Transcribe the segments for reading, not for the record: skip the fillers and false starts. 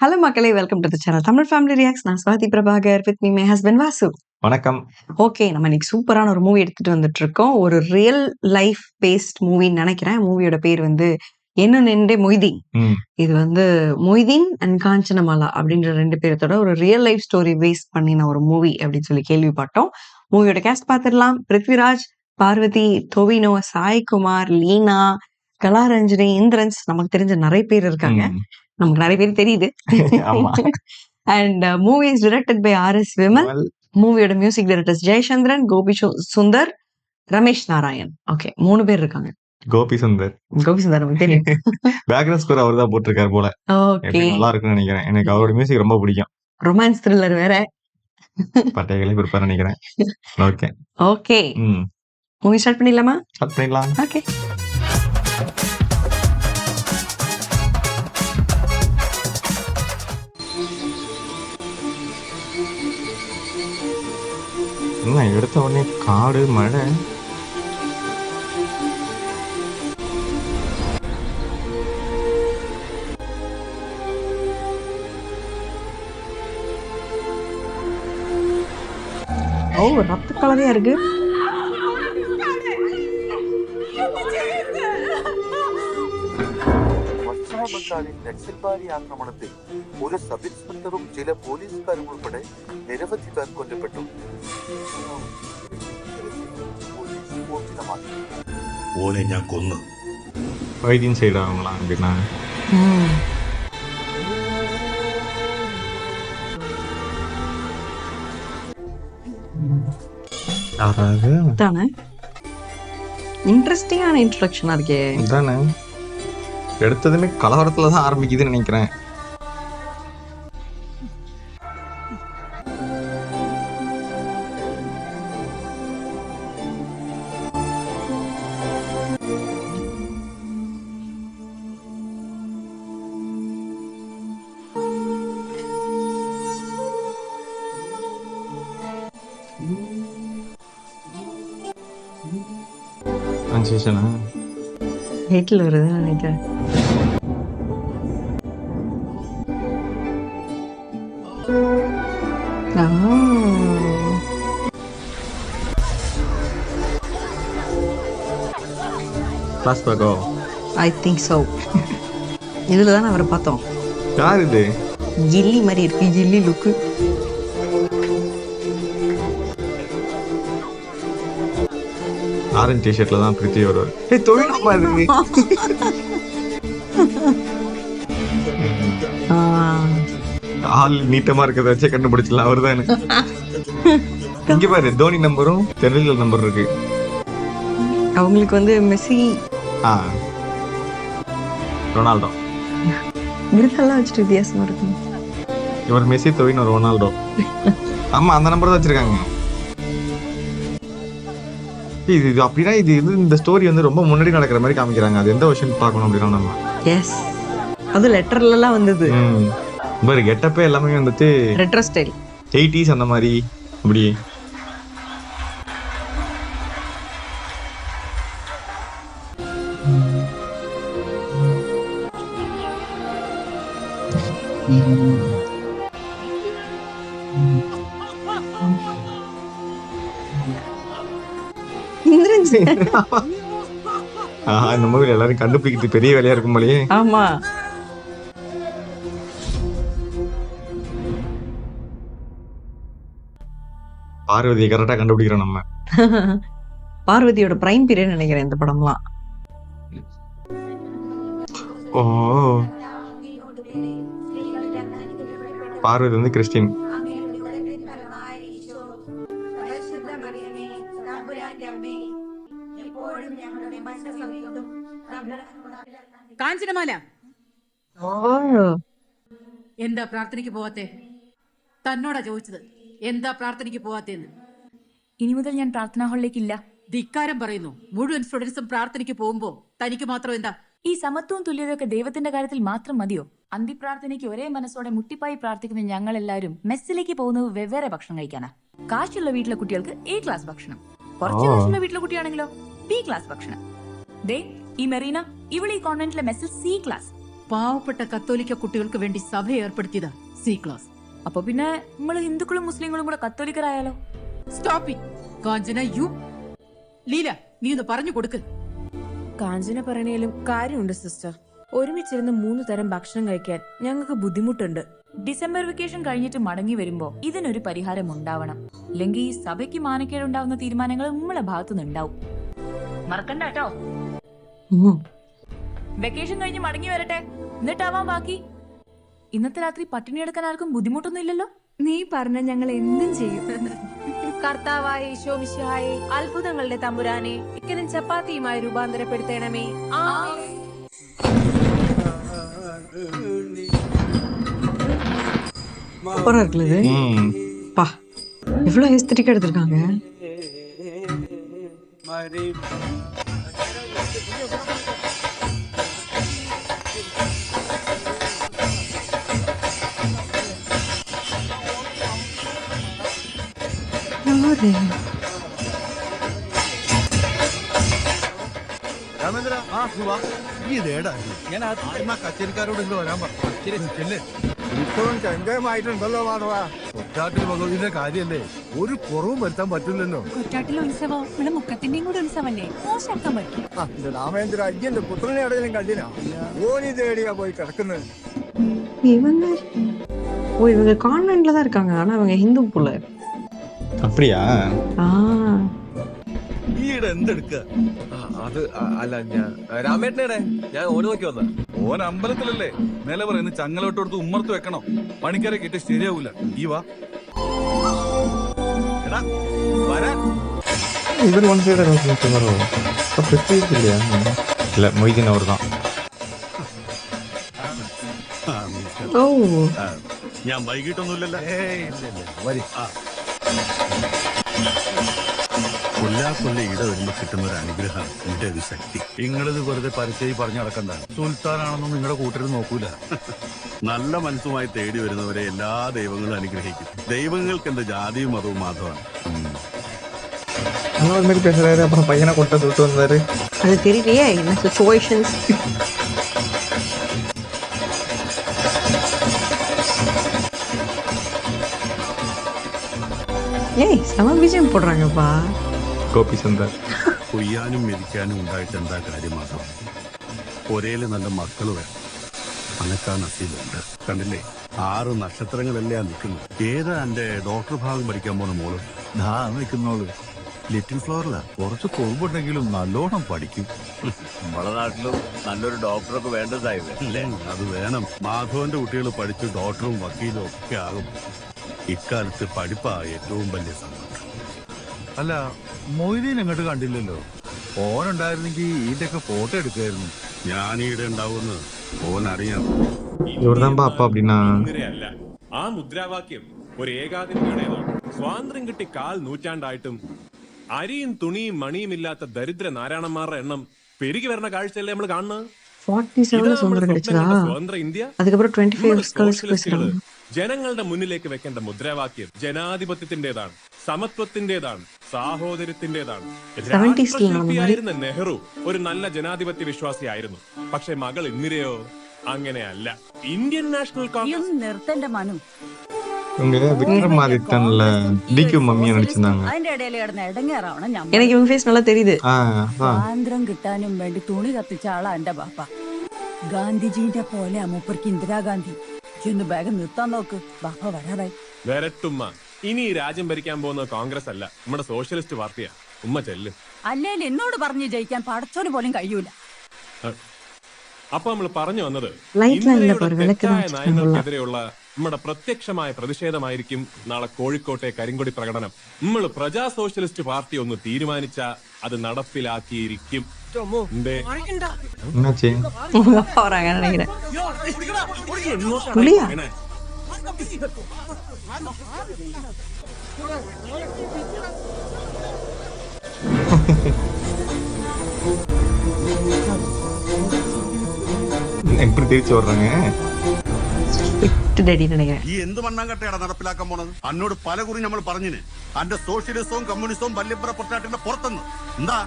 Hello மக்களே, welcome to the channel Tamil family reacts. நான் Swathi Prabhakar, with me my husband Vasu. வணக்கம். Okay, நம்ம இன்னைக்கு சூப்பரான ஒரு மூவி எடுத்துட்டு வந்துட்டு இருக்கோம். ஒரு ரியல் லைஃப் பேஸ்ட் மூவின்னு நினைக்கிறேன். மூவியோட பேர் வந்து என்ன நெண்டே மொய்தீன். இது வந்து மொய்தீன் அண்ட் காஞ்சனமாலா அப்படின்ற 2 பேர்த்தோட ஒரு ரியல் லைஃப் ஸ்டோரி பேஸ் பண்ணின ஒரு மூவி அப்படின்னு சொல்லி கேள்விப்பட்டோம். மூவியோட கேஸ்ட் பார்த்துடலாம். பிருத்விராஜ், பார்வதி, டொவினோ, சாய்குமார், லீனா, கலாரஞ்சனி, இந்திரன்ஸ், நமக்கு தெரிஞ்ச நிறைய பேர் இருக்காங்க. நமக்கு நிறைய பேர் தெரியுது. And movie is directed by R S. Vimal. மூவியோட music directors Jayachandran, Gopi Sundar, Ramesh Narayan. Okay, 3 பேர் இருக்காங்க. கோபி சுந்தர் நமக்கு தெரியும். பேக்ரவுண்ட் ஸ்கோர் அவர் தான் போட்டிருக்காரு போல. ஓகே, நல்லா இருக்குன்னு நினைக்கிறேன். எனக்கு அவரோட மியூசிக் ரொம்ப பிடிக்கும். ரொமான்ஸ் த்ரில்லர் வேற. பட்டைகளை ப்ரிப்பேர் நினைக்கிறேன். ஓகே ஓகே, மூவி ஸ்டார்ட் பண்ணிடலாமா? ஸ்டார்ட் பண்ணிடலாம். ஓகே. எடுத்த உடனே காடு மழை. ஓ, ரத்த கலரையா இருக்கு. ബംഗാളിൽ നക്സൽബാരി ആക്രമണത്തിൽ ഒരു സബ് ഇൻസ്പെക്ടറും ചില പോലീസുകാരും ഉൾപ്പെടെ നിരവധി പേർ കൊല്ലപ്പെട്ടു. ഓനെ ഞാൻ കൊന്നു. வைத்தியம் செய்யறாங்களா அப்படின்னா தானே இன்ட்ரெஸ்டிங்கான இன்ட்ரோடக்ஷனா இருக்கே. தானே எடுத்ததுமே கலவரத்துல தான் ஆரம்பிக்குதுன்னு நினைக்கிறேன். ஹைட்ல வருதுன்னு நினைக்கிறேன். I think so. இதுல தான் அவரை பார்த்தோம். யார் இது? ஜில்லி மாதிரி இருக்கு, ஜில்லி லுக்கு. ஆரஞ்சு டிஷர்ட்ல தான் பிரித்தி வருவார். ஏய், தொழில்நுட்பம் அது. ஆள் நீட்டமா இருக்கிறத வச்சே கண்டுபிடிச்சலாம் அவர் தான். இங்க பாரு, தோனி நம்பரும் தெரியல நம்பர் இருக்கு. அவங்களுக்கு வந்து மெஸ்ஸி, ரொனால்டோ விருதெல்லாம் வச்சுட்டு வித்தியாசமா இருக்கு. இவர் மெஸ்ஸி, தொவினோ, ரொனால்டோ. ஆமா, அந்த நம்பர் தான் வச்சிருக்காங்க. இது அப்படின்னா இது இந்த ஸ்டோரி வந்து ரொம்ப முன்னாடி நடக்கிற மாதிரி காமிக்கிறாங்க. அது எந்த வருஷம் பார்க்கணும் அப்படின்னா நம்ம எஸ், அது லெட்டர்ல எல்லாம் வந்தது. பாரு, கெட்டப்பே எல்லாமே வந்துட்டு ரெட்ரோ ஸ்டைல் 80s அந்த மாதிரி அப்படி. இந்த மூவில எல்லாரும் கண்டுபிடிக்கிறது பெரிய வேலையா இருக்கும் போலயே. ஆமா, பார்வதியை கரெக்டா கண்டுபிடிக்கிறோம் நம்ம. பார்வதியோட பிரைம் பீரியட் நினைக்கிறேன் இந்த படம்லாம். ஓ, பார்வதி வந்து கிறிஸ்டின். കാഞ്ചനമാല, എന്താ പ്രാർത്ഥനയ്ക്ക് പോവാത്തെ? തന്നോടാ ചോദിച്ചത്, എന്താ പ്രാർത്ഥനയ്ക്ക് പോവാത്തേന്ന്. ഇനി മുതൽ ഞാൻ പ്രാർത്ഥനാ ഹാളിലേക്ക് ഇല്ല. ധിക്കാരം പറയുന്നു. മുഴുവൻ സ്റ്റുഡൻസും പ്രാർത്ഥനയ്ക്ക് പോകുമ്പോ തനിക്ക് മാത്രം എന്താ? ഈ സമത്വവും തുല്യതയൊക്കെ ദൈവത്തിന്റെ കാര്യത്തിൽ മാത്രം മതിയോ? അന്തിപ്രാർത്ഥനയ്ക്ക് ഒരേ മനസ്സോടെ മുട്ടിപ്പായി പ്രാർത്ഥിക്കുന്ന ഞങ്ങൾ എല്ലാവരും മെസ്സിലേക്ക് പോകുന്നത് വെവ്വേറെ ഭക്ഷണം കഴിക്കാനാ. കാശുള്ള വീട്ടിലെ കുട്ടികൾക്ക് A ക്ലാസ് ഭക്ഷണം, കുറച്ച് കാശുള്ള വീട്ടിലെ കുട്ടിയാണെങ്കിലോ B ക്ലാസ് ഭക്ഷണം. ദേ, ഈ മെറീന, ഇവൾ ഈ കോൺവെന്റിലെ മെസ്സിൽ C ക്ലാസ്. പാവപ്പെട്ട കത്തോലിക്ക കുട്ടികൾക്ക് വേണ്ടി സഭ ഏർപ്പെടുത്തിയതാ സി ക്ലാസ്. അപ്പൊ പിന്നെ നമ്മള് ഹിന്ദുക്കളും മുസ്ലിങ്ങളും കൂടെ കത്തോലിക്കരായാലോ? Stop it Kanchana. You Leela, നീ ഒന്ന് പറഞ്ഞു കൊടുക്ക്. കാഞ്ചന പറയണേലും കാര്യമുണ്ട് സിസ്റ്റർ. ഒരുമിച്ചിരുന്ന് 3 തരം ഭക്ഷണം കഴിക്കാൻ ഞങ്ങൾക്ക് ബുദ്ധിമുട്ടുണ്ട്. ഡിസംബർ വെക്കേഷൻ കഴിഞ്ഞിട്ട് മടങ്ങി വരുമ്പോ ഇതിനൊരു പരിഹാരം ഉണ്ടാവണം. അല്ലെങ്കിൽ ഈ സഭയ്ക്ക് മാനക്കേടുണ്ടാവുന്ന തീരുമാനങ്ങൾ നമ്മളെ ഭാഗത്തുനിന്ന് ഉണ്ടാവും. മറക്കണ്ട കേട്ടോ. വെക്കേഷൻ കഴിഞ്ഞ് മടങ്ങി വരട്ടെ, എന്നിട്ടാവാൻ ബാക്കി. ഇന്നത്തെ രാത്രി പട്ടിണി എടുക്കാൻ ആർക്കും ബുദ്ധിമുട്ടൊന്നും ഇല്ലല്ലോ? നീ പറഞ്ഞ ഞങ്ങൾ എന്തും ചെയ്യും. കർത്താവായ ഈശോ മിശിഹായെ, അത്ഭുതങ്ങളുടെ തമ്പുരാനെ, ഇക്കനും ചപ്പാത്തിയുമായി രൂപാന്തരപ്പെടുത്തണമേ. சூப்பரா இருக்குல்ல இது. பா எவ்வளவு எஸ்தட்டிக்கா எடுத்திருக்காங்க. யாரு? രാമേന്ദ്ര, ഇതേടാ ഞാൻ കച്ചേരിക്കാരോട് ഇങ്ങോട്ട് വരാൻ പറഞ്ഞു. ഇപ്പോഴും ചങ്കമായിട്ടുണ്ടല്ലോ മാധവ. കൊച്ചാട്ടിൽ ഭഗവതിന്റെ കാര്യല്ലേ, ഒരു കുറവും വരുത്താൻ പറ്റില്ലല്ലോ. കൊച്ചാട്ടിലെ ഉത്സവം ഇവിടെ മുക്കത്തിന്റെയും കൂടെ ഉത്സവല്ലേ, മോശമാക്കാൻ പറ്റും. രാമേന്ദ്ര, അയ്യന്റെ പുത്രനെ എവിടെയെങ്കിലും കണ്ടിനാ? ഓനി തേടിയാ പോയി കിടക്കുന്നത്. இவங்க இவங்க கான்வென்ட்ல தான் இருக்காங்க. ஆனா அவங்க ஹிந்து போல. அப்படியா? ഈയിടെ എന്തെടുക്ക? അത് അല്ല, ഞാൻ രാമേട്ടനേടെ ഞാൻ ഓന് നോക്കി വന്ന. ഓൻ അമ്പലത്തിലല്ലേ നിലവറന്ന് ചങ്ങലോട്ട് കൊടുത്ത് ഉമ്മർത്ത് വെക്കണം. പണിക്കരെ കിട്ടി ശരിയാവൂല. ഈ വാ എടാ വരാൻ. இவர் ஒன் சைடு வரும். இப்போ பிரத்யேகம் இல்லையா? இல்லை, மொய்தீன் அவர் தான். ஓ, ഞാൻ വൈകിട്ടൊന്നുമില്ലല്ലോ. വരി. കൊല്ലാ ഇട വരുമ്പോ കിട്ടുന്ന ഒരു അനുഗ്രഹം എന്റെ ഒരു ശക്തി. നിങ്ങളിത് വെറുതെ പരസ്യമായി പറഞ്ഞു നടക്കണ്ട. സുൽത്താനാണെന്നും നിങ്ങളുടെ കൂട്ടര് നോക്കൂല. നല്ല മനസ്സുമായി തേടി വരുന്നവരെ എല്ലാ ദൈവങ്ങളും അനുഗ്രഹിക്കും. ദൈവങ്ങൾക്ക് എന്റെ ജാതിയും മതവും മാത്രമാണ്. ஆனால் மாதிரி பேசுறாரு. அப்புறம் பையனை கொட்ட விட்டு வந்தாரு. அது தெரியலையே என்ன சிச்சுவேஷன்ஸ். ஏய் செம விஜயம் போடுறாங்கப்பா. கோபி சந்தர். കൊയ്യാനും മെതിക്കാനും ഉണ്ടായിട്ട് എന്താ കാര്യം മാത്രം. ഒരേല് നല്ല മക്കള് വേണം. അനക്കാ നസീലുണ്ട്. കണ്ടില്ലേ, 6 നക്ഷത്രങ്ങളല്ലേ നിൽക്കുന്നു. ഏതാ എന്റെ ഡോക്ടർ ഭാഗം പഠിക്കാൻ പോണ മോള്? നിൽക്കുന്നോള് ലിറ്റിൽ ഫ്ലോറിലാ. കുറച്ച് കൊമ്പുണ്ടെങ്കിലും നല്ലോണം പഠിക്കും. നമ്മുടെ നാട്ടിലും നല്ലൊരു ഡോക്ടറൊക്കെ വേണ്ടതായില്ലേ? അത് വേണം. മാധവന്റെ കുട്ടികൾ പഠിച്ച് ഡോക്ടറും വക്കീലും ഒക്കെ ആകും. ഇക്കാലത്ത് പഠിപ്പാ ഏറ്റവും വലിയ സമ്പത്ത്. അല്ല, മൊയ്തീൻ എങ്ങോട്ട് കണ്ടില്ലല്ലോ. ഓനുണ്ടായിരുന്നെങ്കിൽ ഇതിന്റെയൊക്കെ ഫോട്ടോ എടുക്കുമായിരുന്നു. ഞാനീടെ ഉണ്ടാവുമെന്ന് ഓനറിയാം. ഇവർതാ അപ്പ அப்படின்னா ഇങ്ങനെയല്ല. ആ മുദ്രാവാക്യം ഒരു ഏകാധിപതിയുടേതാണ്. സ്വാതന്ത്ര്യം കിട്ടി 1/4 നൂറ്റാണ്ടായിട്ടും അരിയും തുണിയും മണിയും ഇല്ലാത്ത ദരിദ്ര നാരായണന്മാരുടെ എണ്ണം പെരുകി വരുന്ന കാഴ്ചയല്ലേ നമ്മൾ കാണുന്നത്. 47 சுதந்திரம் கிடைச்சதா? സ്വതന്ത്ര ഇന്ത്യ. அதுக்கப்புறம் 25 ஸ்காலர்ஷிப்ஸ். ജനങ്ങളുടെ മുന്നിലേക്ക് വെക്കേണ്ട മുദ്രാവാക്യം ജനാധിപത്യത്തിന്റേതാണ്, സമത്വത്തിന്റേതാണ്, സാഹോദര്യത്തിന്റേതാണ്. രാഷ്ട്രശില്പിയായിരുന്ന നെഹ്റു ഒരു നല്ല ജനാധിപത്യ വിശ്വാസിയായിരുന്നു. പക്ഷെ മകൾ ഇന്ദിരയോ അങ്ങനെയല്ല. ഇന്ത്യൻ നാഷണൽ കോൺഗ്രസ് നിർത്തന്റെ മനു இவங்க விக்ரமாதித்தன்ல டிக்யூ மம்மியா நடிச்சிருந்தாங்க. അതിന്റെ ഇടയിൽ കിടന്ന് ഇടങ്ങേറാവണം. ഞാൻ எனக்கு இவங்க ஃபேஸ் நல்லா தெரியுது. സ്വാതന്ത്ര്യം കിട്ടാനും വേണ്ടി തുണി കത്തിച്ച ആളാ എന്റെ ബാപ്പ. ഗാന്ധിജീന്റെ പോലെ മൂപ്പർക്ക് ഇന്ദിരാഗാന്ധി. ചെന്ന് വേഗം നിർത്താൻ നോക്ക്, ബാപ്പ വരാതായി. വരട്ടുമ്മ. ഇനി ഈ രാജ്യം ഭരിക്കാൻ പോകുന്ന കോൺഗ്രസ് അല്ല, നമ്മുടെ സോഷ്യലിസ്റ്റ് പാർട്ടിയാ. ഉമ്മ ചെല്ല്. അല്ലേലും എന്നോട് പറഞ്ഞ് ജയിക്കാൻ പടച്ചോന് പോലും കഴിയൂല. അപ്പൊ നമ്മൾ പറഞ്ഞു വന്നത്, ലൈറ്റ് ലൈനിലെ ഇന്ത്യയുടെ പോലെ വിലക്ക് തെറ്റായ നയിച്ചിട്ടുള്ള നയങ്ങൾക്കെതിരെയുള്ള നമ്മുടെ പ്രത്യക്ഷമായ പ്രതിഷേധമായിരിക്കും നാളെ കോഴിക്കോട്ടെ കരിങ്കൊടി പ്രകടനം. നമ്മൾ പ്രജാ സോഷ്യലിസ്റ്റ് പാർട്ടി ഒന്ന് തീരുമാനിച്ച അത് നടപ്പിലാക്കിയിരിക്കും. என்னாச்சு? உங்க அப்பா வராங்கன்னு நினைக்கிறேன். புலியா? எப்படி തിരിച്ചു வர்றாங்க? நினைக்கிறேன். ഈ എന്ത് മണ്ണാങ്കട്ടയാണ് നടപ്പിലാക്കാൻ പോണത്? അന്നോട് പല കുറി നമ്മൾ പറഞ്ഞിന് അന്റെ സോഷ്യലിസവും കമ്മ്യൂണിസവും വല്യപ്പുറ പൊട്ടാട്ടിന്റെ പുറത്തുനിന്ന് എന്താ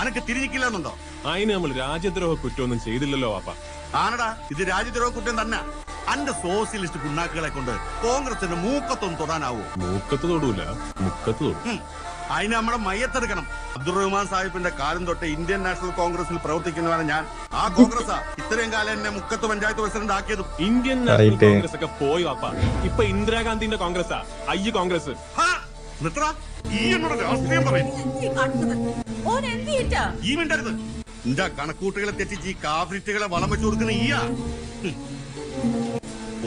അനക്ക് തിരിഞ്ഞിക്കില്ലെന്നുണ്ടോ? അതിന് നമ്മൾ രാജ്യദ്രോഹ കുറ്റമൊന്നും ചെയ്തില്ലല്ലോ വാപ്പ. ആനടാ ഇത് രാജ്യദ്രോഹ കുറ്റം തന്നെ. അന്റെ സോഷ്യലിസ്റ്റ് പിണ്ണാക്കുകളെ കൊണ്ട് കോൺഗ്രസിന്റെ മൂക്കത്തൊന്നും തൊടാനാവൂ? മൂക്കത്ത് തൊടൂല, മുക്കത്ത് തൊടും. അതിന് നമ്മുടെ മയ്യത്തെടുക്കണം. അബ്ദുറഹ്മാൻ സാഹിബിന്റെ കാലം തൊട്ട് ഇന്ത്യൻ നാഷണൽ കോൺഗ്രസിൽ പ്രവർത്തിക്കുന്നവരാണ് ഞാൻ. ആ കോൺഗ്രസാ ഇത്രയും കാലം എന്നെ മുക്കത്ത് പഞ്ചായത്ത് പ്രസിഡന്റ് ആക്കിയതും. ഇന്ത്യൻ നാഷണൽ കോൺഗ്രസ് ഒക്കെ പോയി വാപ്പ. ഇപ്പൊ ഇന്ദിരാഗാന്ധിന്റെ കോൺഗ്രസാ അയ്യ കോൺഗ്രസ്. ഈ എന്നോട് രാഷ്ട്രീയം പറയുന്നു. ഈ മിണ്ടരുത്. എന്റെ കണക്കൂട്ടുകളെ തെറ്റിച്ച് ഈ കാഫ്രിറ്റുകളെ വളം വെച്ചു കൊടുക്കുന്ന ഈയാ.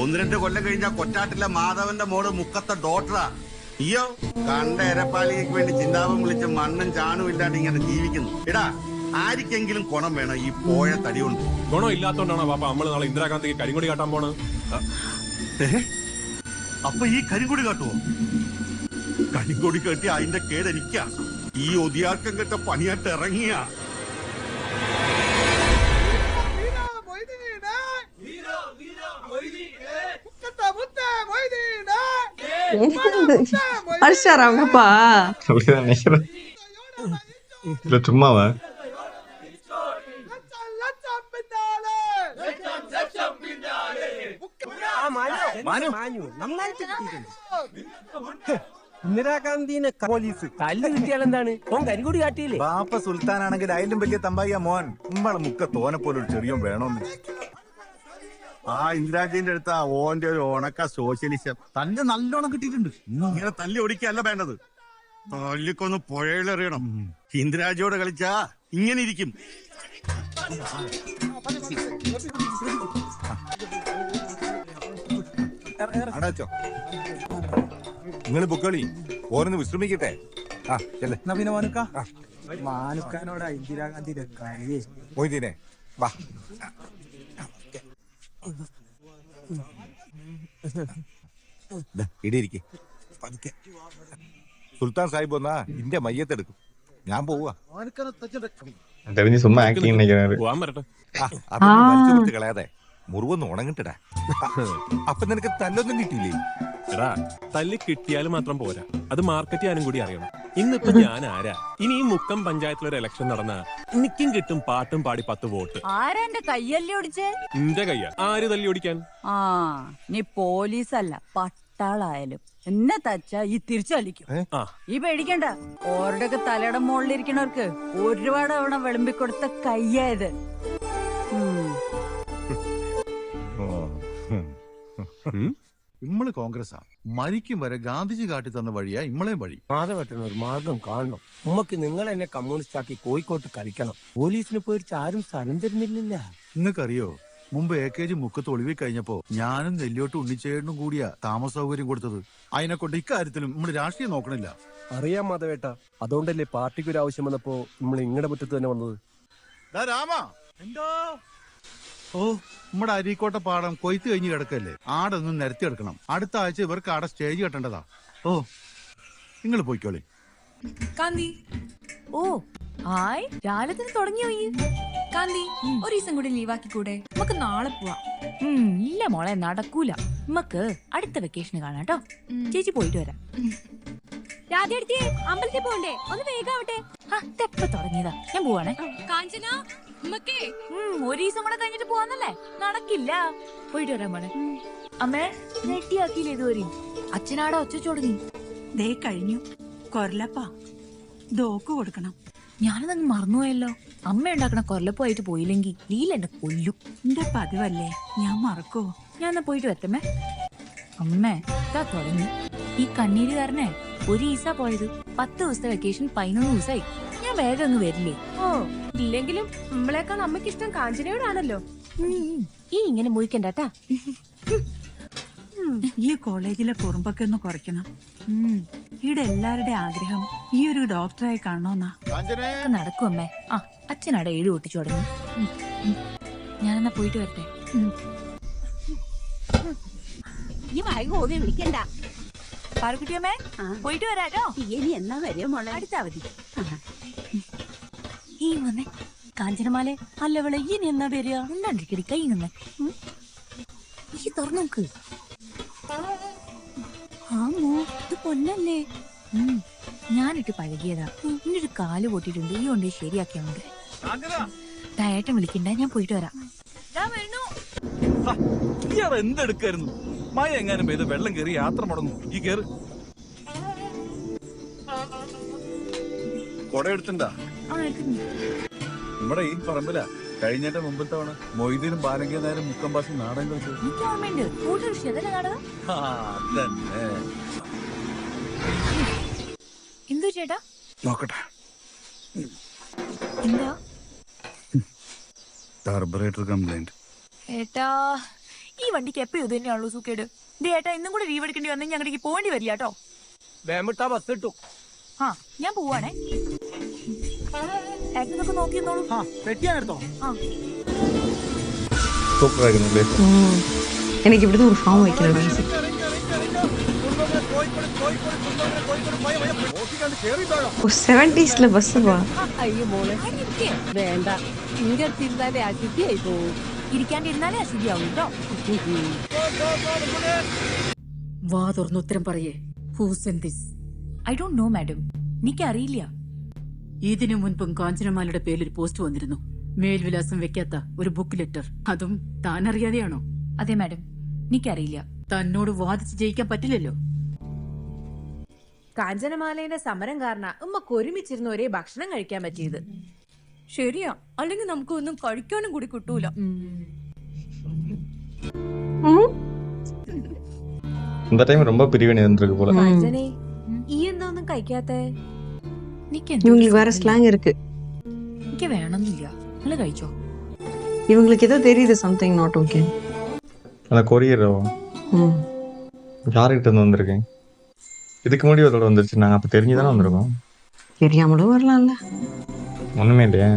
1-2 കൊല്ലം കഴിഞ്ഞാ കൊറ്റാട്ടിലെ മാധവന്റെ മോള് മുക്കത്തെ ഡോക്ടറാ. ഈയോ കണ്ട എരപ്പാളിക്ക് വേണ്ടി ചിന്താപം വിളിച്ച് മണ്ണും ചാണും ഇല്ലാണ്ട് ഇങ്ങനെ ജീവിക്കുന്നു. എടാ ആർക്കെങ്കിലും ഗുണം വേണം ഈ പോയ തടി കൊണ്ട്. ഗുണം ഇല്ലാത്തോണ്ടാണോ പാപ്പ നമ്മള് നാളെ ഇന്ദിരാഗാന്ധിക്ക് കരിങ്കൊടി കാട്ടാൻ പോണത്? അപ്പൊ ഈ കരിങ്കൊടി കാട്ടുവോ? കരിങ്കൊടി കെട്ടി അതിന്റെ കേടെനിക്ക. ഈ ഒതിയാക്കം കെട്ട പണിയായിട്ട് ഇറങ്ങിയ அடிச்சாராங்கப்பா. அப்படிதான் நினைக்கிறேன். இல்ல சும்மாவா? ഇന്ദിരാഗാന്ധിനെ പോലീസ് തല്ല് കിട്ടിയാലെന്താണ്? ഓൻ കരിങ്കൊടി കാട്ടിയില്ലേ? ബാപ്പ സുൽത്താനാണെങ്കിൽ അതിലും വലിയ തമ്പായിയ മോൻ. നമ്മളെ മുക്ക തോനെ പോലൊരു ചെറിയ വേണമെന്ന്. ആ ഇന്ദിരാജിന്റെ അടുത്ത ഓന്റെ ഒരു ഉണക്ക സോഷ്യലിസം. തന്റെ നല്ലോണം കിട്ടിയിട്ടുണ്ട്. ഇങ്ങനെ തല്ലി ഒടിക്കല്ല വേണ്ടത്, തല്ലിക്കൊന്ന് പുഴയിലെറിയണം. ഇന്ദിരാജിയോട് കളിച്ചാ ഇങ്ങനെ ഇരിക്കും. അടച്ചോ നിങ്ങൾ പൊക്കളി ഓരോന്ന് വിശ്രമിക്കട്ടെ. ആ ചെല്ലേ പിന്നെ മാനുക്കാനോടാ ഇന്ദിരാഗാന്ധിയുടെ കളി. മൊയ്തീനെ വാ. ഇടിയിരിക്കെ സുൽത്താൻ സാഹിബ് വന്നാ ഇന്റെ മയ്യത്തെടുക്കും. ഞാൻ പോവാ. சும்மா ஆக்டிங் நினைக்கிறாரு. പോവാൻ വരട്ടെ. അതൊന്നും വലിച്ചു കൊടുത്ത് കളയാതെ മുറിവൊന്നും ഉണങ്ങിട്ടടാ. അപ്പൊ നിനക്ക് തല്ലൊന്നും കിട്ടിയില്ലേ? എടാ തല്ല് കിട്ടിയാലും മാത്രം പോരാ, അത് മാർക്കറ്റ് ചെയ്യാനും കൂടി അറിയണം. ഇന്നിപ്പോ ഞാൻ ആരാ? ഇനി ഈ മുക്കം പഞ്ചായത്തിലൊരു ഇലക്ഷൻ നടന്ന എനിക്കും കിട്ടും പാട്ടും പാടി 10 വോട്ട്. ആരാ എന്റെ കയ്യല്ലേ ഓടിച്ചേ? എന്റെ കയ്യാ. ആര് തല്ലി ഓടിക്കാൻ? ആ നീ പോലീസല്ല പട്ടാളായാലും എന്നെ തച്ചാ ഈ തിരിച്ചലിക്കും. ഈ പേടിക്കണ്ട, ഓരുടെയൊക്കെ തലയുടെ മുകളിലിരിക്കണവർക്ക് ഒരുപാട് തവണ വിളമ്പിക്കൊടുത്ത കയ്യായത്. ഇമ്മള് കോൺഗ്രസ്സാ. മരിക്കും വരെ ഗാന്ധിജി കാട്ടി തന്ന വഴിയാ ഇമ്മളെയും വഴി. മാധവട്ടൻ ഒരു മാർഗം കാണണം. ഉമ്മക്ക് നിങ്ങൾ എന്നെ കമ്മ്യൂണിസ്റ്റ് ആക്കി കോഴിക്കോട്ട് കളിക്കണം. പോലീസിനെ പേടിച്ച് ആരും സ്ഥലം തരുന്നില്ല. നിങ്ങൾക്കറിയോ, മുമ്പ് AKG മുക്കത്ത് ഒളിവിൽ കഴിഞ്ഞപ്പോ ഞാനും നെല്ലിയോട്ട് ഉണ്ണിച്ചേട്ടനും കൂടിയാ താമസ സൗകര്യം കൊടുത്തത്. അതിനെ കൊണ്ട് ഇക്കാര്യത്തിലും നമ്മള് രാഷ്ട്രീയം നോക്കണില്ല. അറിയാം മാധവേട്ട, അതുകൊണ്ടല്ലേ പാർട്ടിക്ക് ഒരു ആവശ്യം വന്നപ്പോ നമ്മൾ ഇങ്ങടെ മുറ്റത്ത് തന്നെ വന്നത്. രാമാ എന്തോ ഓ നമ്മുടെ അരീക്കോട്ട പാടം കൊയ്ത്ത് കഴിഞ്ഞ് കിടക്കല്ലേ, ആടൊന്നും നിരത്തി എടുക്കണം. അടുത്ത ആഴ്ച ഇവർക്ക് ആടെ സ്റ്റേജ് കെട്ടേണ്ടതാ. ഓ നിങ്ങൾ പോയിക്കോളി. കാന്തി ഓ ഹായ്, രാവിലെ തന്നെ തുടങ്ങിയോ ഈ? കാന്തി ഒരു ദിവസം കൂടി ലീവാക്കി കൂടെ? നമുക്ക് നാളെ പോവാം. ഇല്ല മോളെ, നടക്കൂല. നമുക്ക് അടുത്ത വെക്കേഷന് കാണാം കേട്ടോ. ചേച്ചി പോയിട്ട് വരാം. അമ്പലത്തിൽ പോണ്ടേ? ഒന്ന് വേഗാവട്ടെ. തെപ്പ തുടങ്ങിയതാ. ഞാൻ പോവാണേ. കാഞ്ചന ഒരു ദിവസം കൂടെ കഴിഞ്ഞിട്ട് പോവാന്നല്ലേ? നടക്കില്ല. പോയിട്ട് വരാൻ മോളെ. അമ്മേ നെട്ടിയാക്കിയില്ലേ ഇതുവരെയും? അച്ഛനാടെ ഒച്ച തുടങ്ങി. ദേ കഴിഞ്ഞു. കൊരലപ്പാ ദോക്ക് കൊടുക്കണം. ഞാനതങ്ങ് മറന്നുപോയല്ലോ. അമ്മ ഉണ്ടാക്കണ കൊല്ലപ്പായിട്ട് പോയില്ലെങ്കിൽ ലീല എന്നെ കൊല്ലും. എന്റെ പതിവല്ലേ, ഞാൻ മറക്കോ? ഞാൻ എന്നാ പോയിട്ട് വരട്ടമ്മേ. അമ്മേ ഇതാ തുടങ്ങി. ഈ കണ്ണീര് കാരനെ ഒരു ഈസ പോയത്. 10 ദിവസത്തെ വെക്കേഷൻ 11 ദിവസമായി. ഞാൻ വേഗം അങ്ങ് വരില്ലേ? ഓ ഇല്ലെങ്കിലും നമ്മളെക്കാൾ അമ്മയ്ക്ക് ഇഷ്ടം കാഞ്ചനയോടാണല്ലോ. ഈ ഇങ്ങനെ മോയിക്കണ്ടാട്ടാ. ഈ കോളേജിലെ കുറുമ്പൊക്കെ ഒന്ന് കുറയ്ക്കണം. ഇവിടെ എല്ലാവരുടെ ആഗ്രഹം ഈ ഒരു ഡോക്ടറായി കാണണമെന്നാ. നടക്കും അമ്മേ. ആ അച്ഛനടെ 7 പൊട്ടിച്ചു തുടങ്ങി. ഞാനെന്നാ പോയിട്ട് വരട്ടെ. ഈ വൈകോവി വിളിക്കണ്ട. പാറക്കുട്ടിയമ്മേ പോയിട്ട് വരാട്ടോ. ഇനി എന്നാ വരിക മോളെ? അടുത്താ മതി. ഈ വന്നേ കാഞ്ചനമാലെ. അല്ലവളെ ഇനി എന്നാ വരിക? ഉണ്ടാണ്ടിരിക്കടി കൈ നിന്നേ. ഈ തുറന്നു നോക്ക്. ഇത് പൊന്നല്ലേ? ഞാനിട്ട് പഴകിയതാ. ഇന്നൊരു കാല് പൊട്ടിയിട്ടുണ്ട്. ഈ കൊണ്ട് ശരിയാക്കിയാ മതി. ഏട്ടൻ വിളിക്കണ്ട, ഞാൻ പോയിട്ട് വരാം. ഇയാൾ എന്തെടുക്കായിരുന്നു? മഴ എങ്ങാനും പെയ്ത് വെള്ളം കയറി യാത്ര മുടങ്ങും. ഈ കേറ്. കൊട എടുത്തിണ്ടാ? നമ്മുടെ ഈ പറമ്പില കഴിഞ്ഞതിന്റെ മുമ്പത്തെ തവണ മൊയ്തീനും ബാലങ്കി നേരം മുക്കം ഭാഷ നാടൻ കളിച്ചത്. അതന്നെ. എന്തോ ചേട്ടാ നോക്കട്ടെ. എന്താ കാർബറേറ്റർ കംപ്ലൈന്റ്. ഏട്ടാ ഈ വണ്ടിക്ക് എപ്പോഴും ഇത് തന്നെയാണല്ലോ സൂക്കേട്. ഇത് ഏട്ടാ ഇന്നും കൂടെ ലീവ് എടുക്കേണ്ടി വന്നെങ്കിൽ ഞങ്ങൾക്ക് പോകേണ്ടി വരില്ല കേട്ടോ. വേമിട്ടാ ബസ് കിട്ടും. ആ ഞാൻ പോവാണേ. ഏട്ടനൊക്കെ നോക്കിയെന്നോളൂ. പെട്ടിയാണെടുത്തോ? ആ സൂപ്പർ ആയിരുന്നില്ലേ? എനിക്ക് ഇവിടുന്ന് ഒരു ഫാം വയ്ക്കണം. സെവൻറ്റീസിലെ ബസ് പോവാ. അയ്യോ മോളെ വേണ്ട, ഇങ്ങനത്തിരുന്നാലേ അശുദ്ധിയായി പോവും. ഇരിക്കാണ്ടിരുന്നാലേ അശുദ്ധിയാവും കേട്ടോ. വാ തുറന്ന് ഉത്തരം പറയേ. Who's in this? I don't know madam, എനിക്കറിയില്ല. ഇതിനു മുൻപും കാഞ്ചനമാലയുടെ പേരിൽ ഒരു പോസ്റ്റ് വന്നിരുന്നു. മേൽവിലാസം വെക്കാത്ത ഒരു ബുക്ക് ലെറ്റർ. അതും താൻ അറിയാതെയാണോ? അതെ മാഡം, എനിക്കറിയില്ല. തന്നോട് വാദിച്ച് ജയിക്കാൻ പറ്റില്ലല്ലോ. കാഞ്ചനമാലയുടെ സമരം കാരണം ഉമ്മക്ക് ഒരുമിച്ചിരുന്ന് ഒരേ ഭക്ഷണം കഴിക്കാൻ പറ്റിയത്. ശരിയാ, അല്ലെങ്കിൽ നമുക്ക് ഒന്നും കഴിക്കാനും കൂടി കിട്ടൂല. இந்த டைம் ரொம்ப பிரிவினை இருந்திருக்கு போல. കാഞ്ചനെ ഈ എന്താ ഒന്നും കഴിക്കാത്തെ? இவங்களுக்கு வேற ஸ்லாங் இருக்கு. എനിക്ക് വേണമെന്നില്ല, നിങ്ങൾ കഴിച്ചോ. இவங்களுக்கு ஏதோ தெரியுது சம்திங் நாட் ஓகே. அந்த கொரியர் யார்கிட்ட இருந்து வந்திருக்கேன்? இதுக்கு முன்னாடி அதோட வந்துருச்சு. நாங்கள் அப்போ தெரிஞ்சுதானே வந்திருக்கோம். தெரியாமலும் வரலாம்ல. ஒன்றுமே இல்லையா?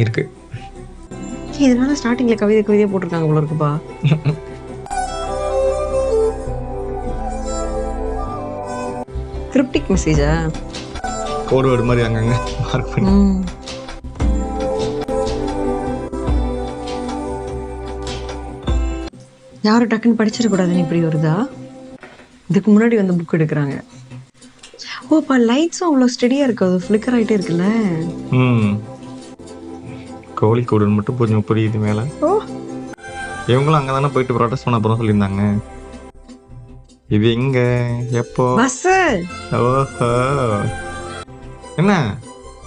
இருக்கு. இதனால ஸ்டார்டிங்ல கவிதையா போட்டிருக்காங்க போல இருக்குப்பா. கிரிப்டிக் மெசேஜா? கோடு வேர்டு மாதிரி அங்கங்க மார்க் பண்ணி. யாரும் டக்குன்னு படிச்சிடக்கூடாதுன்னு இப்படி வருதா? இதுக்கு முன்னாடி வந்து புக் எடுக்கிறாங்க. ஓப்பா லைட்ஸும் அவ்வளோ ஸ்டெடியா இருக்கு, அது ஃபிளிக்கர் ஆகிட்டே இருக்குல்ல. கோழிக்கூடுன்னு மட்டும் கொஞ்சம் புரியுது மேலே. இவங்களும் அங்கே தானே போயிட்டு ப்ரொடெஸ்ட் பண்ண அப்புறம் சொல்லியிருந்தாங்க. இது எங்க எப்போ? பஸ். ஓஹோ, என்ன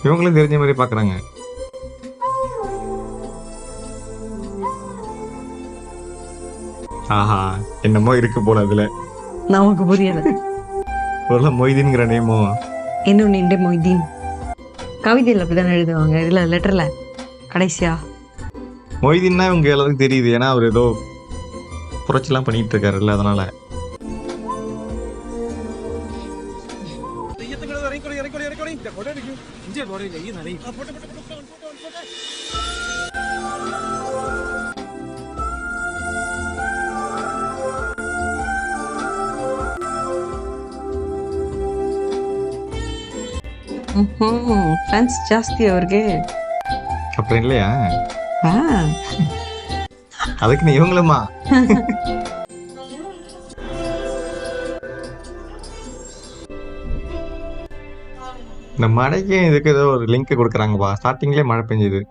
இவங்களும் தெரிஞ்ச மாதிரி பார்க்குறாங்க. ஆஹா, என்னமோ இருக்கு போல அதுல. நமக்கு புரியல. ஒரு மொய்தீன்ங்கிற நேமோ. இன்னும் நின்று மொய்தீன் கவிதையில் அப்படிதான் எழுதுவாங்க. இதுல லெட்டர்ல கடைசியா மொய்தீன்னா இவங்க எல்லாருக்கும் தெரியுது. ஏன்னா அவர் ஏதோ புரட்சிலாம் பண்ணிட்டு இருக்காருல்ல, அதனால. ಫ್ರೆಂಡ್ಸ್ ಜಾಸ್ತಿ ಅವ್ರಿಗೆ. அப்புறம் இல்லையா? அதுக்கு நீ இவங்களுமா? இந்த மழைக்கு இதுக்கு ஏதோ ஒரு லிங்க் கொடுக்குறாங்கப்பா. ஸ்டார்டிங்லேயே மழை பெஞ்சது.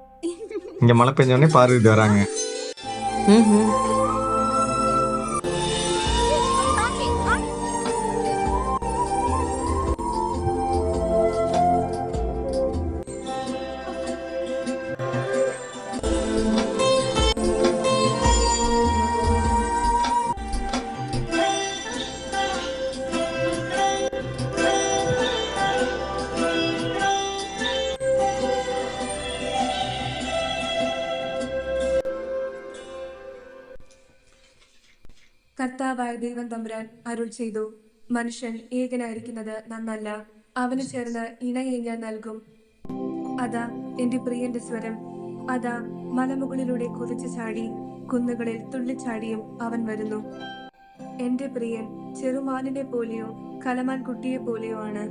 இங்க மழை பெஞ்சோடனே பாரு இது வராங்க. കർത്താവായ ദൈവം തമ്പുരാൻ അരുൾ ചെയ്തു, മനുഷ്യൻ ഏകനായിരിക്കുന്നത് നന്നല്ല, അവന് ചേർന്ന് ഇണയെ ഞാൻ നൽകും. അതാ എന്റെ പ്രിയന്റെ സ്വരം, അതാ മലമുകളിലൂടെ കുതിച്ചു ചാടി കുന്നുകളിൽ തുള്ളിച്ചാടിയും അവൻ വരുന്നു. എന്റെ പ്രിയൻ ചെറുമാനിനെ പോലെയോ കലമാൻ കുട്ടിയെ പോലെയോ ആണ്.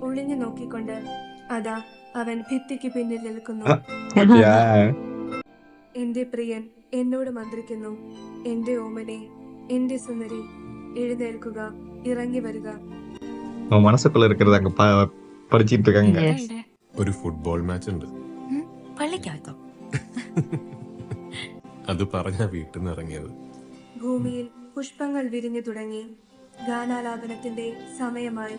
ഒളിഞ്ഞു നോക്കിക്കൊണ്ട് അതാ അവൻ ഭിത്തിക്ക് പിന്നിൽ നിൽക്കുന്നു. എന്റെ പ്രിയൻ എന്നോട് മന്ത്രിക്കുന്നു, എന്റെ ഓമനെ, എന്റെ സുന്ദരി, എഴുന്നേൽക്കുക, ഇറങ്ങി വരിക. മനസ്സുക്കുള്ള പഠിച്ചിട്ട് ഒരു ഫുട്ബോൾ മാച്ച് ഉണ്ട്. പള്ളിക്കകത്തോ? അത് പറഞ്ഞ വീട്ടിൽ നിന്ന് ഇറങ്ങിയത്. ഭൂമിയിൽ പുഷ്പങ്ങൾ വിരിഞ്ഞു തുടങ്ങി. ഗാനാലാപനത്തിന്റെ സമയമായി.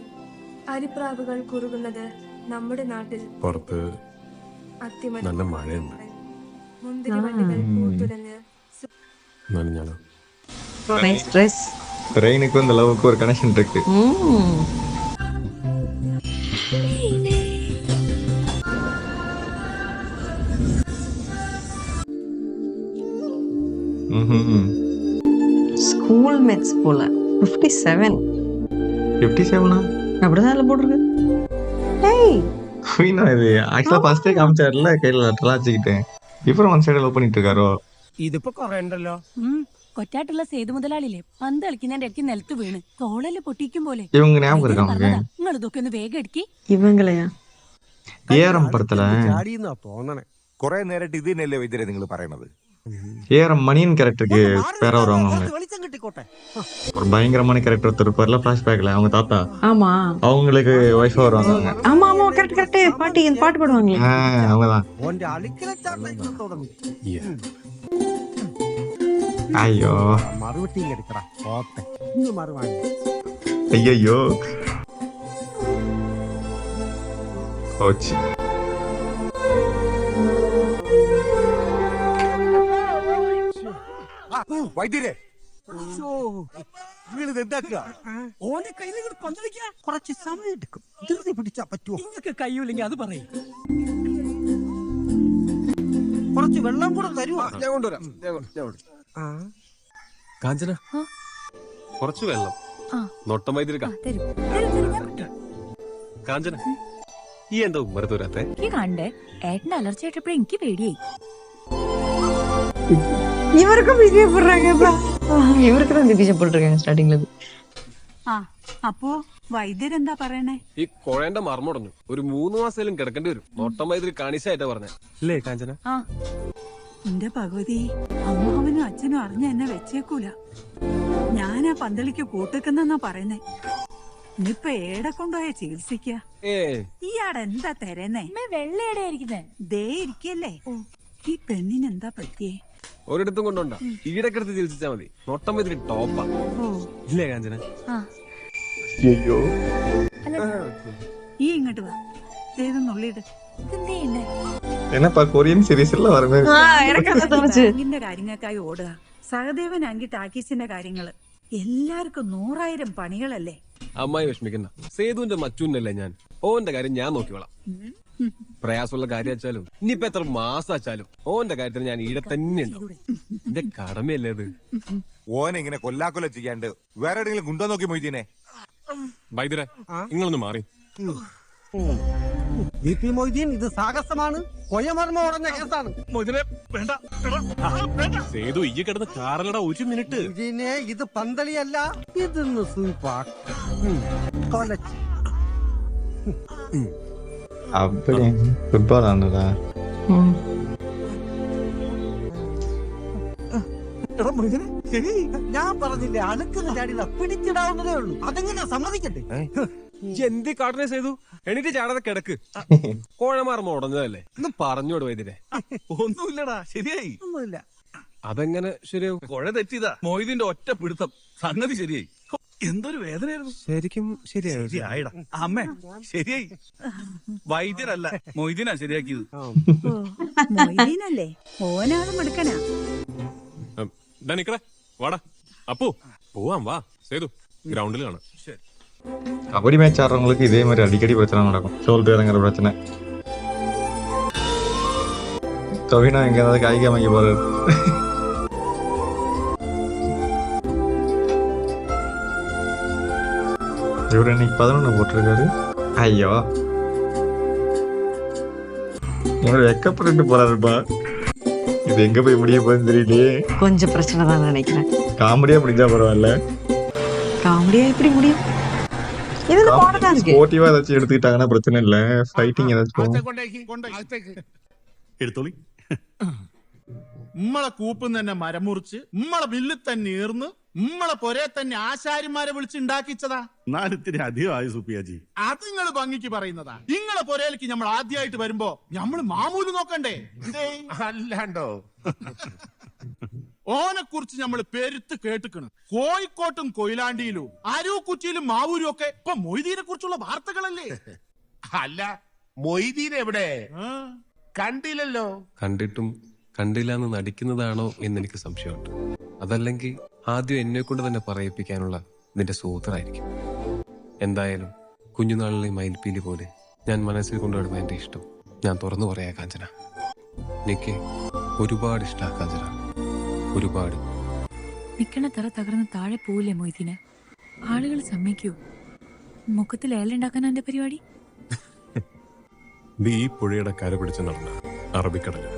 അരിപ്രാവുകൾ കുറുകുന്നത് നമ്മുടെ നാട്ടിൽ. പുറത്ത് അത്തിമരം നല്ല മഴയുണ്ട്. മുന്തിരി വള്ളികൾ പൂത്തുലഞ്ഞ് നനഞ്ഞാലോ? Nice dress. ரெயினுக்கும் இந்த லவ்வுக்கும் ஒரு கனெக்ஷன் இருக்கு. ஸ்கூல் மேட்ஸ் போல. 57. 57 அப்படிதான் அதுல போட்டிருக்கு. டேய் குயினா இது ஆக்சுவலா ஃபர்ஸ்டே காமிச்சாருல கையில லெட்டர்லாம் வச்சுக்கிட்டேன். இப்போ ஒன் சைடு லவ் பண்ணிட்டு இருக்காரோ? ഇതിപ്പോ കൊറേ ഉണ്ടല്ലോ. കൊറ്റാട്ടുള്ള സേതു മുതലാളില്ലേ പന്ത് കളിക്കുന്നതിന്റെ ഇടയ്ക്ക് നിലത്ത് വീണ് തോളല് പൊട്ടിക്കും പോലെ. இவங்க ஞாபகம் இருக்கா உங்களுக்கு? നിങ്ങൾ ഇതൊക്കെ ഒന്ന് വേഗം എടുക്കി. ഇവങ്ങളെയാ? ஏரம் படத்துல ചാടിയെന്നാ തോന്നണേ. കൊറേ നേരമായിട്ട് ഇത് തന്നെയല്ലേ വൈദ്യരെ നിങ്ങൾ പറയണത്? ஏரம் மணியன் கேரக்டருக்கு பேரா வருவாங்க அவங்க. വെളിച്ചം കിട്ടിക്കോട്ടെ. ஒரு பயங்கரமான கேரக்டர் ஒருத்தர் இருப்பார்ல ஃபிளாஷ்பேக்ல அவங்க தாத்தா. ஆமா அவங்களுக்கு ஒய்ஃபா வருவாங்க அவங்க. ஆமா ஆமா கரெக்ட் கரெக்ட். பாட்டி இந்த பாட்டு பாடுவாங்களே. அவங்கதான். ഓന്റെ അളിക്കല ചാട്ടം തുടങ്ങി. ஐயோ മറുപടി എടുക്കടാ. ഓത്തെ ഇന്ന് മറുവാണ്. ஐயோ കോച്ച് വൈദ്യരെ എന്താക്കുക? ഓന്റെ കയ്യിൽ പന്തളിക്കാൻ കുറച്ച് സമയം എടുക്കും. ധൃതി പിടിച്ചാ പറ്റുമോ? നിങ്ങൾക്ക് കഴിയൂല്ലെങ്കിൽ അത് പറയും. കുറച്ച് വെള്ളം കൂടെ തരുമോ? ഞാൻ കൊണ്ടുവരാം. കാഞ്ചന കുറച്ച് വെള്ളം നൊട്ടം വൈദ്യുതി. കാഞ്ചന ഈ എന്താ ഉമ്മറത്ത് വരാത്തെ? എനിക്ക് കണ്ടേ ഏട്ടന്റെ അലർജി ആയിട്ടപ്പോഴേ എനിക്ക് പേടിയായി. இவருக்கும் பிஜே போடுறாங்க. இவருக்கு தான் பிஜே போட்டுருக்காங்க ஸ்டார்டிங்ல. അപ്പോ വൈദ്യരെന്താ പറയണേ? ഈ കുഴന്റെ മർമ്മടഞ്ഞു. ഒരു 3 മാസത്തിലും കിടക്കേണ്ടി വരും. നൊട്ടം വൈദ്യുതി കാണിച്ചായിട്ടാ പറഞ്ഞേ അല്ലേ കാഞ്ചന? എന്റെ ഭഗവതി, അമ്മാവനും അച്ഛനും അറിഞ്ഞ എന്നെ വെച്ചേക്കൂല. ഞാനാ പന്തളിക്ക് കൂട്ടുക്കെന്നാ പറയുന്നേ. ഇനിയിപ്പൊ ഏടെ കൊണ്ടുപോയ ചികിത്സിക്ക? ഇയാടെ എന്താ തരുന്നേ? വെള്ളയുടെ ആയിരിക്കുന്നേ. ദേ ഇരിക്കല്ലേ. ഈ പെണ്ണിന് എന്താ പറ്റിയേ? ഒരിടത്തും കൊണ്ടുണ്ടാ ഈടക്കെടുത്ത് ചികിത്സിച്ചാ മതി. നൊട്ടം വൈദ്യുതി ടോപ്പാ ഇല്ലേ കാഞ്ചന? ஐயோ ഈ ഇങ്ങോട്ട് വാ. നുള്ളിയിട്ട് என்னப்பா கொரியன் சீரிஸ்ல வரவே ബാങ്കിന്റെ കാര്യങ്ങൾക്കായി ഓടുക. സഹദേവനാങ്കി ടാക്കീസിന്റെ കാര്യങ്ങള്. എല്ലാവർക്കും 100,000 പണികളല്ലേ. അമ്മായി വിഷമിക്കണ്ട. സേതുവിന്റെ മച്ചൂന്നല്ലേ ഞാൻ. ഓന്റെ കാര്യം ഞാൻ നോക്കിക്കോളാം. പ്രയാസമുള്ള കാര്യം വെച്ചാലും ഇനിയിപ്പോ എത്ര മാസം വെച്ചാലും ഓന്റെ കാര്യത്തിന് ഞാൻ ഈടെ തന്നെ ഉണ്ടാവും. എന്റെ കടമയല്ലേ അത്. ഓനെ ഇങ്ങനെ കൊല്ലാക്കൊല്ല ചെയ്യാണ്ട് വേറെ എവിടെയെങ്കിലും കൊണ്ടു നോക്കി മൊയ്തീനെ. വൈദ്യരെ നിങ്ങളൊന്ന് മാറി. മൊയ്തീൻ ഇത് സാഹസമാണ്. കൊയമർമ്മ ഉടഞ്ഞ കേസാണ്. വേണ്ട സേതു ഈ കിടന്ന് കാറലട 1 മിനിറ്റ്. ഇതിനെ ഇത് പന്തളിയല്ല. ഇതൊന്ന് സൂപ്പാക്ക്. அப்படி ஃபுட்பால் ஆனதா? ഞാൻ പറഞ്ഞില്ലേ അണുക്കുന്ന ചാടിയതാ. പിടിച്ചിടാവുന്നതേ ഉള്ളൂ. അതെങ്ങനെ സമ്മതിക്കട്ടെ? എന്തി കാട്ടനെ ചെയ്തു? എണീറ്റ് ചാടാതെ കിടക്ക്. കോഴമാർമ്മ ഉടഞ്ഞതല്ലേ ഒന്ന് പറഞ്ഞോട് വൈദ്യരെ. ഒന്നുമില്ലടാ, ശരിയായി. ഒന്നുമില്ല. അതെങ്ങനെ ശരിയാവും? കുഴ തെറ്റിയതാ. മൊയ്തീന്റെ ഒറ്റ പിടുത്തം. സംഗതി ശരിയായി. എന്തൊരു വേദനയായിരുന്നു. ശരിക്കും ശരിയായിടാ. അമ്മേ ശരിയായി. വൈദ്യരല്ല മൊയ്തീനാ ശരിയാക്കിയത്. മൊയ്തീനല്ലേ? ഓനാളും എടുക്കനാ. നിക്കറേ വാടാ. അപ്പു പോവാം വാ. സേതു ഗ്രൗണ്ടിൽ കാണാം. கபடி மேட்ச் ஆடுறவங்களுக்கு இதே மாதிரி அடிக்கடி பிரச்சனை நடக்கும். ஷோல்டர் இறங்குற பிரச்சனை. கவினா எங்க ஏதாவது காய்க்க வாங்கி போறாரு. இவர் இன்னைக்கு 11 போட்டிருக்காரு. ஐயோ இவரு வெக்கப்பட்டு போறாருப்பா. இது எங்க போய் முடிய போகுதுன்னு தெரியலையே. கொஞ்சம் பிரச்சனை தான் நினைக்கிறேன். காமெடியா முடிஞ்சா பரவாயில்ல. காமெடியா எப்படி முடியும்? இதுல போனதா இருக்கு. ஸ்போர்ட்டிவா ஏதாச்சும் எடுத்துக்கிட்டாங்கன்னா பிரச்சனை இல்ல. ஃபைட்டிங் ஏதாச்சும் എടുത്തോളി. ഉമ്മളെ കൂപ്പിൽ തന്നെ മരം മുറിച്ച് ഉമ്മളെ മില്ലിൽ തന്നെ ഏർന്ന് നമ്മളെ പൊരെ തന്നെ ആശാരിമാരെ വിളിച്ചുണ്ടാക്കിച്ചതാ. നാലത്തിന് അധികമായി സുപ്പിയാജി. അത് നിങ്ങൾ ഭംഗിക്ക് പറയുന്നതാ. നിങ്ങളെ പൊരയിലേക്ക് നമ്മൾ ആദ്യമായിട്ട് വരുമ്പോ നമ്മള് മാമൂല് നോക്കണ്ടേ? അല്ലാണ്ടോ? ഓനെ കുറിച്ച് നമ്മൾ പെരുത്ത് കേട്ടിക്കണ്. കോഴിക്കോട്ടും കൊയിലാണ്ടിയിലും അരൂക്കുറ്റിയിലും മാവൂരും ഒക്കെ ഇപ്പൊ മൊയ്തീനെ കുറിച്ചുള്ള വാർത്തകളല്ലേ? അല്ല, മൊയ്തീൻ എവിടെ? കണ്ടില്ലല്ലോ. കണ്ടിട്ടും കണ്ടില്ല എന്ന് നടിക്കുന്നതാണോ എന്നെനിക്ക് സംശയമുണ്ട്. അതല്ലെങ്കിൽ ആദ്യം എന്നെ കൊണ്ട് തന്നെ പറയിപ്പിക്കാനുള്ള നിന്റെ സൂത്രമായിരിക്കും. എന്തായാലും കുഞ്ഞുനാളിലെ മയിൽപ്പീലി പോലെ ഞാൻ മനസ്സിൽ കൊണ്ടുവരുന്ന എന്റെ ഇഷ്ടം ഞാൻ തുറന്നു പറയാ കാഞ്ചന. എനിക്ക് ഒരുപാട് ഇഷ്ടാ കാഞ്ചന, ഒരുപാട്. നിക്കണ തറ തകർന്ന് താഴെ പോവില്ലേ മൊയ്തീന്? ആളുകൾ സമ്മതിക്കൂ? മുഖത്തിൽ ഏലുണ്ടാക്കാനാ എന്റെ പരിപാടി? നീ ഈ പുഴയുടെ കര പിടിച്ച് നടന്ന അറബിക്കടല്,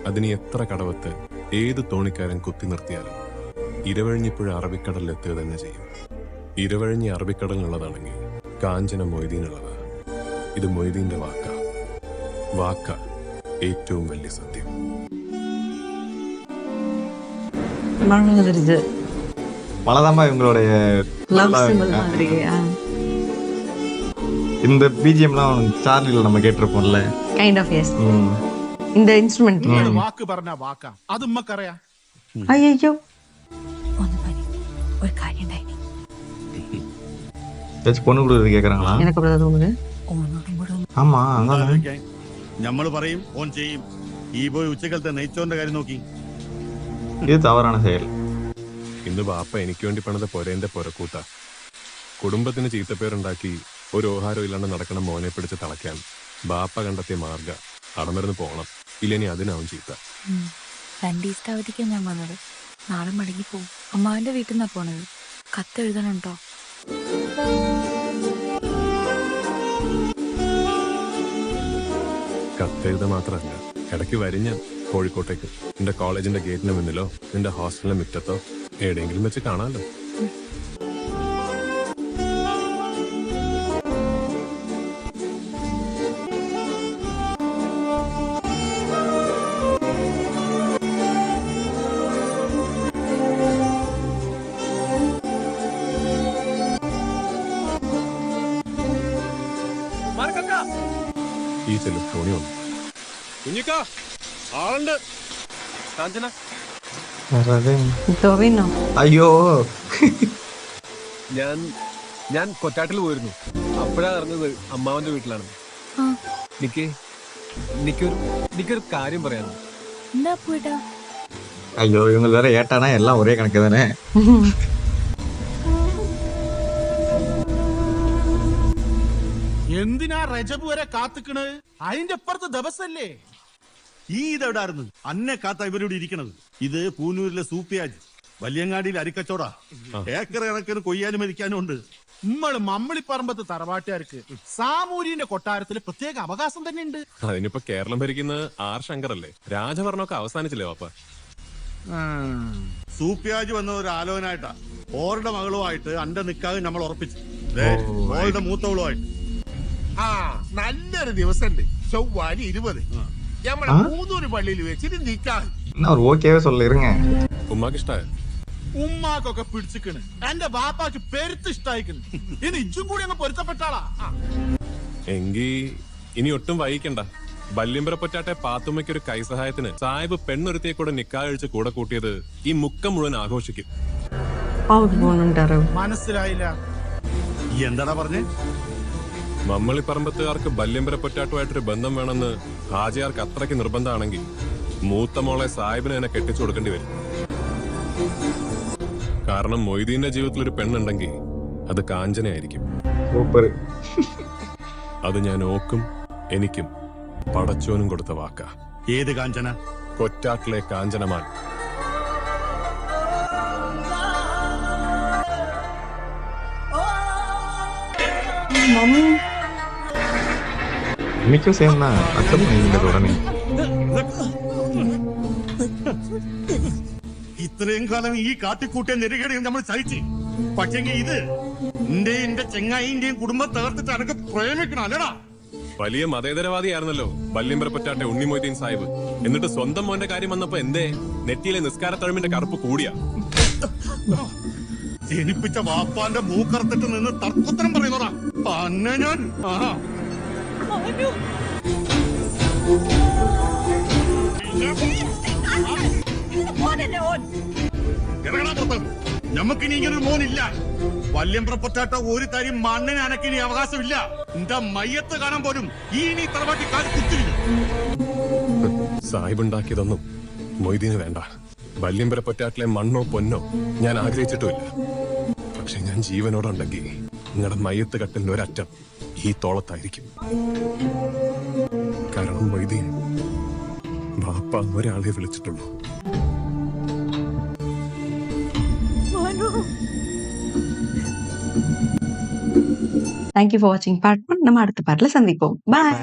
അതിന് എത്ര കടവത്ത് ഏത് തോണിക്കാരൻ കുത്തി നിർത്തിയാലും ഇരവഴിഞ്ഞിപ്പുഴ അറബിക്കടലിൽ എത്തുക തന്നെ ചെയ്യും. ഇരവഴിഞ്ഞി അറബിക്കടലിനുള്ളതാണെങ്കിൽ കാഞ്ചന മൊയ്തീനുള്ളതാ. ഇത് മൊയ്തീന്റെ വാക്ക ഏറ്റവും വലിയ സത്യം. மழைதாம்பா இவங்களுடைய இந்த பிஜிஎம்லாம் சார்லில நம்ம கேட்டிருப்போம்ல. கைண்ட் ஆஃப் எஸ். இந்த இன்ஸ்ட்ருமெண்ட் വാക്ക് പറഞ്ഞ വാക്കാ, അത് ഉമ്മക്കറിയാ. അയ്യോ ഒരു കാര്യം ഉണ്ടായി. ஏதாச்சும் பொண்ணு கொடுக்குறது கேக்குறாங்களா? எனக்கு அப்படிதான் தோணுது. ஆமா அதான் ഞമ്മള് പറയും, ഓൻ ചെയ്യും. ഈ പോയി ഉച്ചക്കലത്തെ നെയ്ച്ചോറിന്റെ കാര്യം നോക്കി. ഇത് തവറാണ് செயல். ഇന്ന് ബാപ്പ എനിക്ക് വേണ്ടി പണിത പൊരേന്റെ പൊരക്കൂട്ട. കുടുംബത്തിന് ചീത്തപ്പേരുണ്ടാക്കി ഒരു ഓഹാരം ഇല്ലാണ്ട് നടക്കണ മോനെ പിടിച്ച് തളയ്ക്കാൻ ബാപ്പ കണ്ടെത്തിയ മാർഗ അടമരുന്ന് പോണം. ഇല്ലെനി അതിനാവും ചീത്ത. രണ്ടീസ്റ്റ് അവധിക്കാണ് ഞാൻ വന്നത്. നാളെ മടങ്ങി പോവും. അമ്മാവിന്റെ വീട്ടിൽ നിന്നാ പോണത്. കത്തെഴുതണുണ്ടോ? കത്തെഴുത മാത്രല്ല, ഇടയ്ക്ക് വരിഞ്ഞ കോഴിക്കോട്ടേക്ക് നിന്റെ കോളേജിന്റെ ഗേറ്റിന് മുന്നിലോ നിന്റെ ഹോസ്റ്റലിന്റെ മുറ്റത്തോ എവിടെയെങ്കിലും വെച്ച് കാണാമല്ലോ. ഈ ചെല്ലു തോണി വന്നു. കുഞ്ഞിക്കാ ആളുണ്ട്. കാഞ്ചന അയ്യോ ഞാൻ കൊറ്റാട്ടിൽ പോയിരുന്നു. അപ്പോഴാ അറിഞ്ഞത് അമ്മാവന്റെ വീട്ടിലാണ്. എനിക്കൊരു കാര്യം പറയാനുണ്ട്. എന്താ പോയിട്ടാ? ஐயோ இவங்க வேற ஏட்டானா எல்லாம் ஒரே கணக்கு தானே. എന്തിനാ റജബ് വരെ കാത്തിക്കണ്? അതിന്റെ അപ്പുറത്ത് ദിവസല്ലേ? ഈ ഇതെവിടായിരുന്നു അന്നെ കാത്ത ഇവരോട് ഇരിക്കണത്? ഇത് പൂനൂരിലെ സൂപ്പിയാജ്, വല്യങ്ങാടിയിൽ അരിക്കച്ചോടാ. ഏക്കർ കണക്കിന് കൊയ്യാനും മരിക്കാനും ഉണ്ട്. നമ്മള് മമ്മളിപ്പറമ്പത്ത് തറവാട്ടുകാർക്ക് സാമൂരിന്റെ കൊട്ടാരത്തിൽ പ്രത്യേക അവകാശം തന്നെ ഉണ്ട്. അതിനിപ്പോ കേരളം ഭരിക്കുന്നത് ആർ ശങ്കർ അല്ലേ? രാജഭരണമൊക്കെ അവസാനിച്ചില്ലേ വാപ്പ? സൂപ്പിയാജ് വന്ന ഒരു ആലോചനായിട്ടാ. ഓരുടെ മകളുമായിട്ട് അന്റെ നിക്കാതെ നമ്മൾ ഉറപ്പിച്ചു. ഓളുടെ മൂത്തവളുമായിട്ട്. നല്ലൊരു ദിവസമുണ്ട്, ചൊവ്വാലി 20. നമ്മളെ മൂന്നൂര് പള്ളിയിൽ വെച്ചിട്ട് നിക്കാഹ്. ஒரு ஓகேவே சொல்ல இருங்க. ഉമ്മാക്ക് ഇഷ്ടായ? ഉമ്മാക്കൊക്കെ പിടിച്ചിക്കണ്. എന്റെ ബാപ്പാക്ക് പെരുത്ത് ഇഷ്ടായിക്കണ്. ഇനി ഇജ്ജും കൂടി അങ്ങ് പൊരുത്തപ്പെട്ടാളാ. എങ്കി ഇനി ഒട്ടും വൈകിക്കണ്ട. ബല്യമ്പരപ്പൊറ്റാട്ടെ പാത്തുമ്മയ്ക്ക് ഒരു കൈസഹായത്തിന് സാഹിബ് പെണ്ണൊരുത്തിയെ കൂടെ നിക്കാഹ് കഴിച്ച് കൂടെ കൂട്ടിയത് ഈ മുക്കം മുഴുവൻ ആഘോഷിക്കും. മനസ്സിലായില്ല. എന്താടാ പറഞ്ഞേ? മമ്മളിപ്പറമ്പത്തുകാർക്ക് ബല്യമ്പരപ്പൊറ്റാട്ടുമായിട്ടൊരു ബന്ധം വേണമെന്ന് ഹാജിയാർക്ക് അത്രയ്ക്ക് നിർബന്ധമാണെങ്കിൽ മൂത്ത മോളെ സാഹിബിന് തന്നെ കെട്ടിച്ചു കൊടുക്കേണ്ടി വരും. കാരണം മൊയ്തീന്റെ ജീവിതത്തിൽ ഒരു പെണ്ണുണ്ടെങ്കിൽ അത് കാഞ്ചനയായിരിക്കും. അത് ഞാൻ ഓക്കും എനിക്കും പടച്ചോനും കൊടുത്ത വാക്കാ. ഏത് കാഞ്ചന? കൊറ്റാട്ടിലെ കാഞ്ചനമാൻ. இன்னைக்கும் சேம் தான். அக்செப்ட் பண்ணிக்கிட்டது உடனே. ഇത്രയും കാലം ഈ കാട്ടിക്കൂട്ടിയ നെരുകേട് നമ്മൾ സഹിച്ചു. പക്ഷെങ്കിൽ ഇത് എന്റെ ചെങ്ങായിന്റെയും കുടുംബം തകർത്തിട്ട് അനക്ക് പ്രേമിക്കണം അല്ലടാ. വലിയ മതേതരവാദിയായിരുന്നല്ലോ ബല്യമ്പരപ്പൊറ്റാട്ടെ ഉണ്ണി മൊയ്തീൻ സാഹിബ്. എന്നിട്ട് സ്വന്തം മോന്റെ കാര്യം വന്നപ്പോ എന്തേ നെറ്റിയിലെ നിസ്കാര തഴമിന്റെ കറുപ്പ് കൂടിയാ? ജനിപ്പിച്ച വാപ്പാന്റെ മൂക്കറുത്തിട്ട് നിന്ന് തർക്കുത്തരം പറയുന്നതാ അന്നെ ഞാൻ. ഞമ്മക്കിനി ഇങ്ങനൊരു മോനില്ല. വല്യമ്പ്രപ്പൊറ്റാട്ട ഒരു തരി മണ്ണിന് അനക്കിനി അവകാശമില്ല. എന്റെ മയ്യത്ത് കാണാൻ പോലും ഈ നീ തറവാട്ടി കാൽ കുത്തില്ല. സാഹിബ് ഉണ്ടാക്കിയതൊന്നും മൊയ്തീന് വേണ്ട. വല്യമ്പര പൊറ്റാട്ടിലെ മണ്ണോ പൊന്നോ ഞാൻ ആഗ്രഹിച്ചിട്ടുമില്ല. പക്ഷെ ഞാൻ ജീവനോടുണ്ടെങ്കിൽ നിങ്ങളുടെ മയ്യത്ത് കട്ടിലിന് ഒരറ്റം ഈ തോളത്തായിരിക്കും. കാരണം മൊയ്തീൻ ബാപ്പ ഒരാളെ വിളിച്ചിട്ടുള്ളൂ. தேங்க்யூ ஃபார் வாட்சிங் பார்ட் 1. நம்ம அடுத்த பார்ட்ல சந்திப்போம். பாய்.